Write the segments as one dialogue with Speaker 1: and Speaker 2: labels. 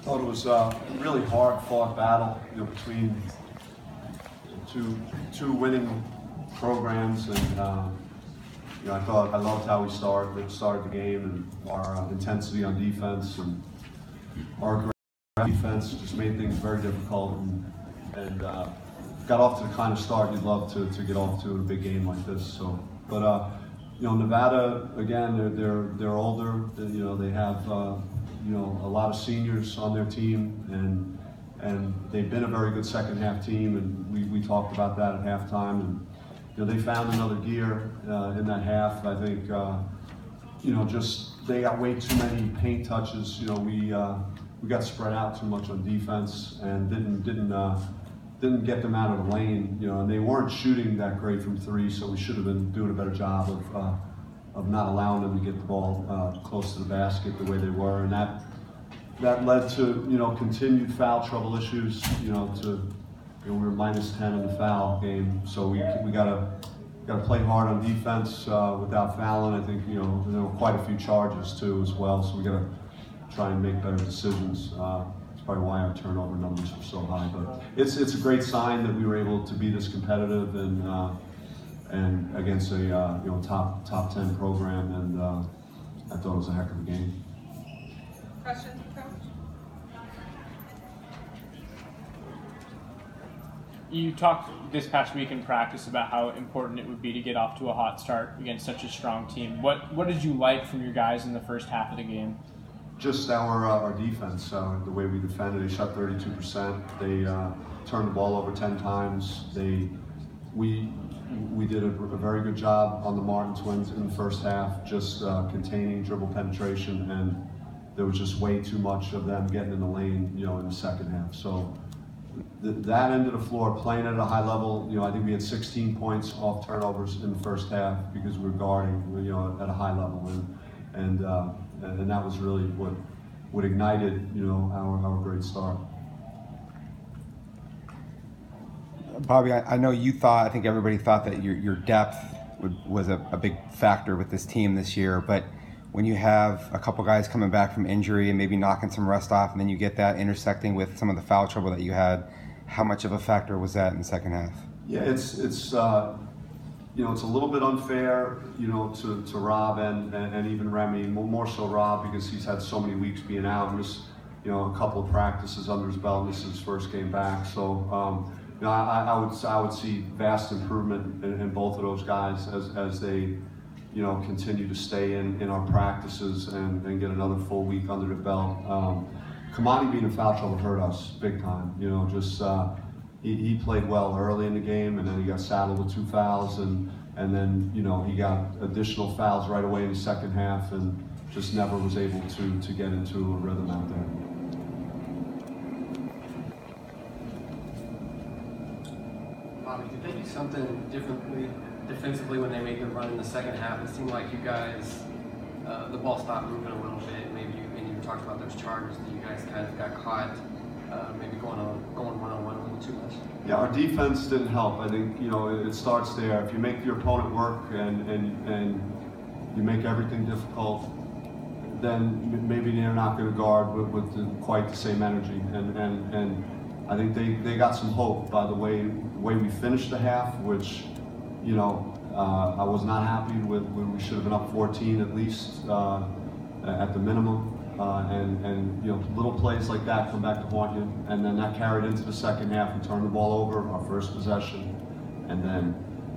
Speaker 1: thought it was a really hard-fought battle, between two winning programs, and I loved how we started the game, and our intensity on defense and our great defense just made things very difficult, and got off to the kind of start you'd love to get off to in a big game like this. So, but Nevada, again, they're older. They have a lot of seniors on their team, and they've been a very good second half team, and we talked about that at halftime. And they found another gear in that half. I think just they got way too many paint touches. We got spread out too much on defense and didn't get them out of the lane. And they weren't shooting that great from three, so we should have been doing a better job of not allowing them to get the ball close to the basket the way they were, and that led to continued foul trouble issues. We were -10 in the foul game, so we gotta play hard on defense without fouling. I think there were quite a few charges too as well, so we gotta try and make better decisions. It's probably why our turnover numbers were so high, but it's a great sign that we were able to be this competitive and against a top 10 program, and I thought it was a heck of a game.
Speaker 2: Questions, Coach?
Speaker 3: You talked this past week in practice about how important it would be to get off to a hot start against such a strong team. What did you like from your guys in the first half of the game?
Speaker 1: Just our defense, the way we defended. They shot 32%. They turned the ball over 10 times. We did a very good job on the Martin twins in the first half, just containing dribble penetration, and there was just way too much of them getting in the lane, in the second half. So that end of the floor, playing at a high level, I think we had 16 points off turnovers in the first half because we were guarding, at a high level, and that was really what ignited, our great start.
Speaker 4: Bobby, I know I think everybody thought that your depth was a big factor with this team this year, but when you have a couple guys coming back from injury and maybe knocking some rust off, and then you get that intersecting with some of the foul trouble that you had, how much of a factor was that in the second half?
Speaker 1: Yeah, it's a little bit unfair, to Rob and even Remy, more so Rob because he's had so many weeks being out and just, a couple of practices under his belt, and this is his first game back. So, I would see vast improvement in both of those guys as they, continue to stay in our practices and get another full week under the belt. Kamani being in foul trouble hurt us big time. He played well early in the game, and then he got saddled with 2 fouls, and then he got additional fouls right away in the second half, and just never was able to get into a rhythm out there.
Speaker 5: Bobby, did they do something differently defensively when they made the run in the second half? It seemed like you guys, the ball stopped moving a little bit. Maybe you talked about those charges that you guys kind of got caught, maybe going one-on-one a little too much.
Speaker 1: Yeah, our defense didn't help. I think it starts there. If you make your opponent work and you make everything difficult, then maybe they're not going to guard with quite the same energy. And I think they got some hope by the way we finished the half, which I was not happy with. We should have been up 14 at least at the minimum. And little plays like that come back to haunt you, and then that carried into the second half. We turned the ball over our first possession, and then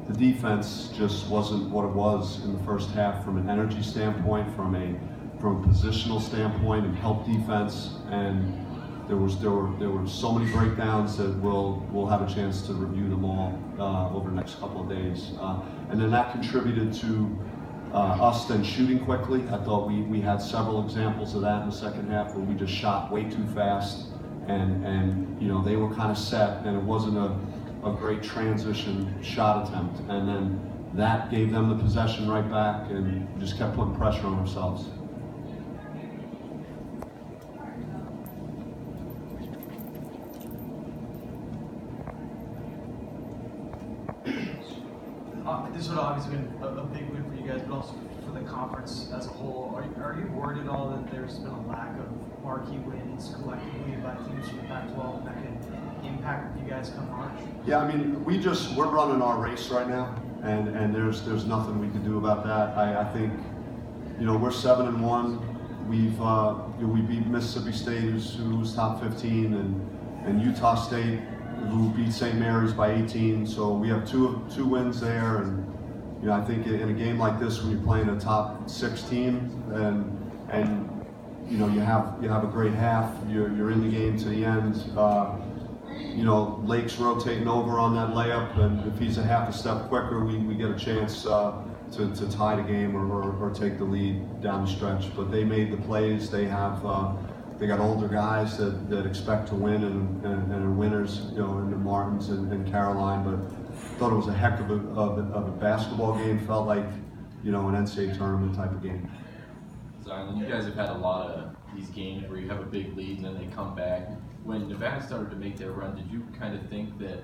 Speaker 1: the defense just wasn't what it was in the first half from an energy standpoint, from a positional standpoint, and help defense. And there were so many breakdowns that we'll have a chance to review them all over the next couple of days, and then that contributed to us then shooting quickly. I thought we had several examples of that in the second half where we just shot way too fast, and they were kind of set, and it wasn't a great transition shot attempt, and then that gave them the possession right back, and just kept putting pressure on ourselves.
Speaker 6: This would have obviously been a big win for you guys, but also for the conference as a whole. Are you worried at all that there's been a lack of marquee wins collectively by teams from the Pac-12 that can impact you guys come March?
Speaker 1: Yeah, I mean, we're running our race right now, and there's nothing we can do about that. I think, we're 7-1. We beat Mississippi State, who's top 15, and Utah State, who beat St. Mary's by 18. So we have two wins there, and I think in a game like this, when you're playing a top 6 team, and you have a great half, you're in the game to the end. Lake's rotating over on that layup, and if he's a half a step quicker, we get a chance to tie the game or take the lead down the stretch. But they made the plays. They got older guys that expect to win and are winners, in the Martins and Caroline. But thought it was a heck of a basketball game. Felt like, an NCAA tournament type of game.
Speaker 7: Zylan, you guys have had a lot of these games where you have a big lead and then they come back. When Nevada started to make their run, did you kind of think that,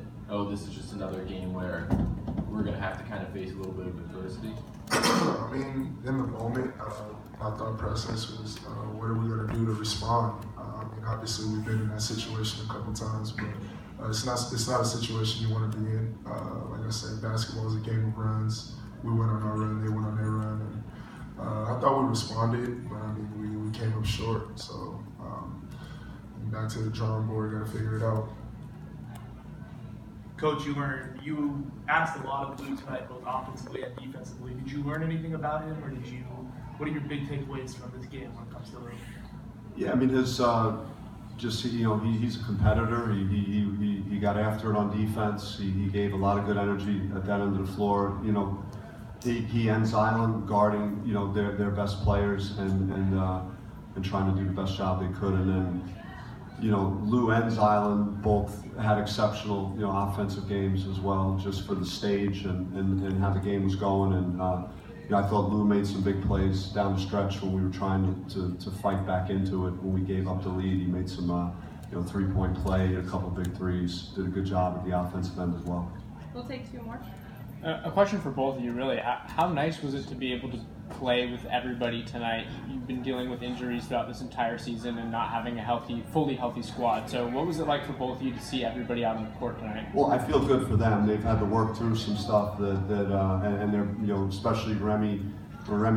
Speaker 7: this is just another game where we're going to have to kind of face a little bit of adversity?
Speaker 8: I mean, in the moment, my thought process was, what are we going to do to respond? Obviously, we've been in that situation a couple times, but it's not a situation you want to be in. Like I said, basketball is a game of runs. We went on our run, they went on their run, and I thought we responded, but we came up short. So back to the drawing board, got to figure it out.
Speaker 6: Coach, you asked a lot of Blue tonight, both offensively and defensively. Did you learn anything about him, or what are your big takeaways from this game when it comes to Lou?
Speaker 1: Yeah, I mean, his he's a competitor. He got after it on defense. He gave a lot of good energy at that end of the floor. He and Zylan guarding their best players and trying to do the best job they could. And then Lou and Zylan both had exceptional offensive games as well, just for the stage and how the game was going. And I thought Lou made some big plays down the stretch when we were trying to fight back into it. When we gave up the lead, he made some 3-point play, a couple big threes. Did a good job at the offensive end as well.
Speaker 2: We'll take 2 more.
Speaker 3: A question for both of you, really. How nice was it to be able to play with everybody tonight? You've been dealing with injuries throughout this entire season and not having a fully healthy squad. So what was it like for both of you to see everybody out on the court tonight?
Speaker 1: Well, I feel good for them. They've had to work through some stuff and they're especially Remy,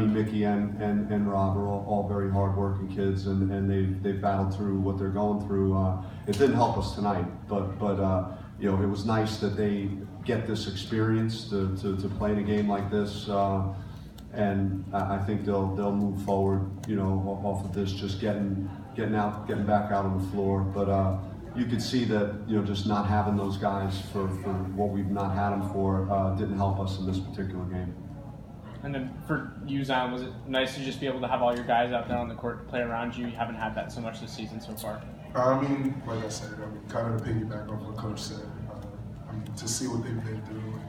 Speaker 1: Mickey, and Rob are all very hard-working kids, and they've battled through what they're going through. It didn't help us tonight, but it was nice that they get this experience to play in a game like this, and I think they'll move forward, off of this, just getting back out on the floor. But you could see that just not having those guys for what we've not had them for didn't help us in this particular game.
Speaker 3: And then for you, Zion, was it nice to just be able to have all your guys out there on the court to play around you? You haven't had that so much this season so far.
Speaker 8: Like I said, kind of to piggyback off what Coach said, to see what they've been through,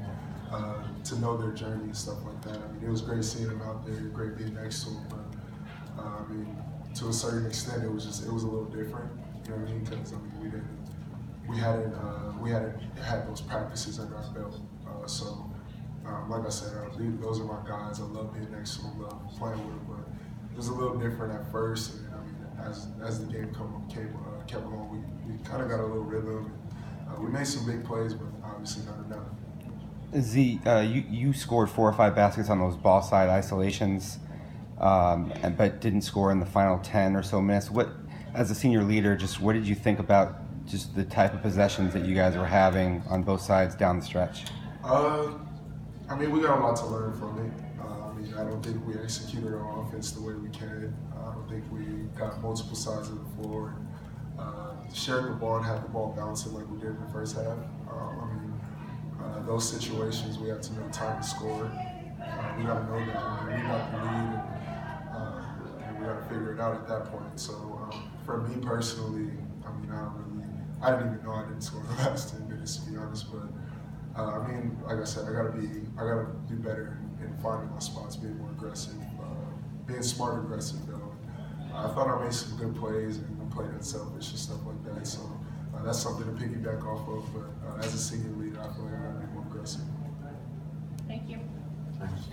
Speaker 8: and to know their journey and stuff like that. It was great seeing them out there, great being next to them, but to a certain extent, it was a little different. You know what I mean? Because we hadn't had those practices under our belt, so. Like I said, those are my guys. I love being next to them, love playing with them, but it was a little different at first. And as the game kept going, we kind of got a little rhythm. We made some big plays, but obviously not enough.
Speaker 4: Z, you scored 4 or 5 baskets on those ball side isolations, but didn't score in the final 10 or so minutes. As a senior leader, what did you think about just the type of possessions that you guys were having on both sides down the stretch?
Speaker 8: We got a lot to learn from it. I don't think we executed our offense the way we can. I don't think we got multiple sides of the floor. Sharing the ball and have the ball bouncing like we did in the first half. Those situations we have to know time to score. We got to know that. We got the lead, and we got to figure it out at that point. So for me personally, I didn't even know I didn't score in the last 10 minutes, to be honest, but. Like I said, I gotta do better in finding my spots, being more aggressive, being smart aggressive though. I thought I made some good plays and played unselfish and stuff like that. So that's something to piggyback off of. But as a senior leader, I feel like I gotta be more aggressive.
Speaker 2: Thank you.
Speaker 1: Thanks.